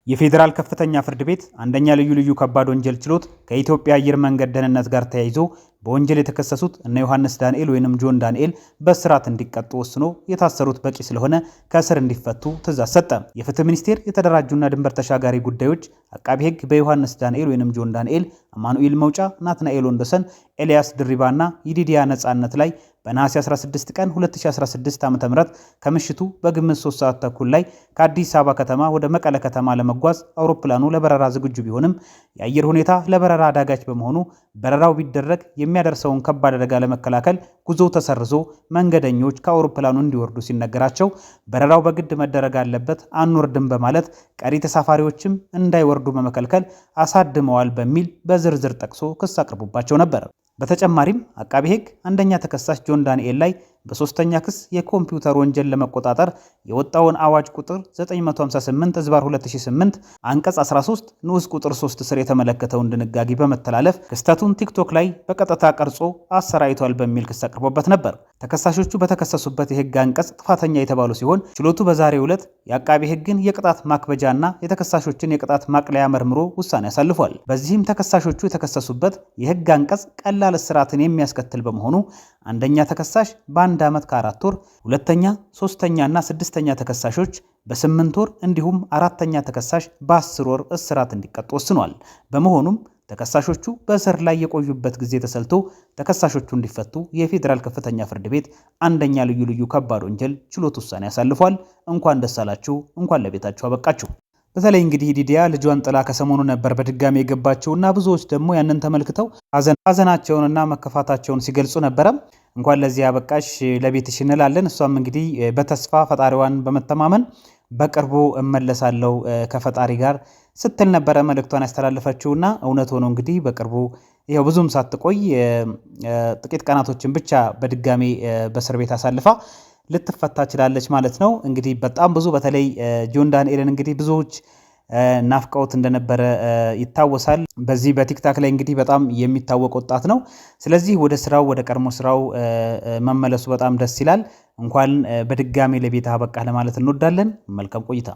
የፌዴራል ከፍተኛ ፍርድ ቤት አንደኛ ልዩ ከባድ ወንጀል ችሎት ከኢትዮጵያ አየር መንገድ ደህንነት ጋር ተያይዞ በወንጀል የተከሰሱት እነ ዮሐንስ ዳንኤል ወይንም ጆን ዳንኤል በእስራት እንዲቀጡ ወስኖ የታሰሩት በቂ ስለሆነ ከእስር እንዲፈቱ ትዕዛዝ ሰጠ። የፍትህ ሚኒስቴር የተደራጁና ድንበር ተሻጋሪ ጉዳዮች አቃቢ ሕግ በዮሐንስ ዳንኤል ወይንም ጆን ዳንኤል፣ አማኑኤል መውጫ፣ ናትናኤል ወንዶሰን፣ ኤልያስ ድሪባና ይዲዲያ ነጻነት ላይ በነሐሴ 16 ቀን 2016 ዓ.ም ከምሽቱ በግምት 3 ሰዓት ተኩል ላይ ከአዲስ አበባ ከተማ ወደ መቀለ ከተማ ለመጓዝ አውሮፕላኑ ለበረራ ዝግጁ ቢሆንም የአየር ሁኔታ ለበረራ አዳጋች በመሆኑ በረራው ቢደረግ የሚያደርሰውን ከባድ አደጋ ለመከላከል ጉዞ ተሰርዞ መንገደኞች ከአውሮፕላኑ እንዲወርዱ ሲነገራቸው በረራው በግድ መደረግ አለበት አንወርድም በማለት ቀሪ ተሳፋሪዎችም እንዳይወርዱ በመከልከል አሳድመዋል በሚል በዝርዝር ጠቅሶ ክስ አቅርቦባቸው ነበር። በተጨማሪም አቃቢ ሕግ አንደኛ ተከሳሽ ጆን ዳንኤል ላይ በሶስተኛ ክስ የኮምፒውተር ወንጀል ለመቆጣጠር የወጣውን አዋጅ ቁጥር 958/2008 አንቀጽ 13 ንዑስ ቁጥር 3 ስር የተመለከተውን ድንጋጌ በመተላለፍ ክስተቱን ቲክቶክ ላይ በቀጥታ ቀርጾ አሰራይቷል በሚል ክስ አቅርቦበት ነበር። ተከሳሾቹ በተከሰሱበት የሕግ አንቀጽ ጥፋተኛ የተባሉ ሲሆን ችሎቱ በዛሬው ዕለት የአቃቢ ሕግን የቅጣት ማክበጃና የተከሳሾችን የቅጣት ማቅለያ መርምሮ ውሳኔ አሳልፏል። በዚህም ተከሳሾቹ የተከሰሱበት የሕግ አንቀጽ ቀላል እስራትን የሚያስከትል በመሆኑ አንደኛ ተከሳሽ በ1 ዓመት ከ4 ወር፣ ሁለተኛ፣ ሶስተኛ እና ስድስተኛ ተከሳሾች በ8 ወር እንዲሁም አራተኛ ተከሳሽ በ10 ወር እስራት እንዲቀጡ ወስኗል። በመሆኑም ተከሳሾቹ በእስር ላይ የቆዩበት ጊዜ ተሰልቶ ተከሳሾቹ እንዲፈቱ የፌዴራል ከፍተኛ ፍርድ ቤት አንደኛ ልዩ ከባድ ወንጀል ችሎት ውሳኔ ያሳልፏል። እንኳን ደስ አላችሁ፣ እንኳን ለቤታችሁ አበቃችሁ። በተለይ እንግዲህ ይዲዲያ ልጇን ጥላ ከሰሞኑ ነበር በድጋሚ የገባቸውና ብዙዎች ደግሞ ያንን ተመልክተው ሀዘናቸውንና መከፋታቸውን ሲገልጹ ነበረ። እንኳን ለዚህ ያበቃሽ ለቤትሽ እንላለን። እሷም እንግዲህ በተስፋ ፈጣሪዋን በመተማመን በቅርቡ እመለሳለሁ ከፈጣሪ ጋር ስትል ነበረ መልእክቷን ያስተላለፈችውና እውነት ሆኖ እንግዲህ በቅርቡ ይሄው ብዙም ሳትቆይ ጥቂት ቀናቶችን ብቻ በድጋሚ በእስር ቤት አሳልፋ ልትፈታ ችላለች ማለት ነው። እንግዲህ በጣም ብዙ በተለይ ጆን ዳንኤልን እንግዲህ ብዙዎች ናፍቀውት እንደነበረ ይታወሳል። በዚህ በቲክታክ ላይ እንግዲህ በጣም የሚታወቅ ወጣት ነው። ስለዚህ ወደ ስራው ወደ ቀድሞ ስራው መመለሱ በጣም ደስ ይላል። እንኳን በድጋሚ ለቤት አበቃ ለማለት እንወዳለን። መልካም ቆይታ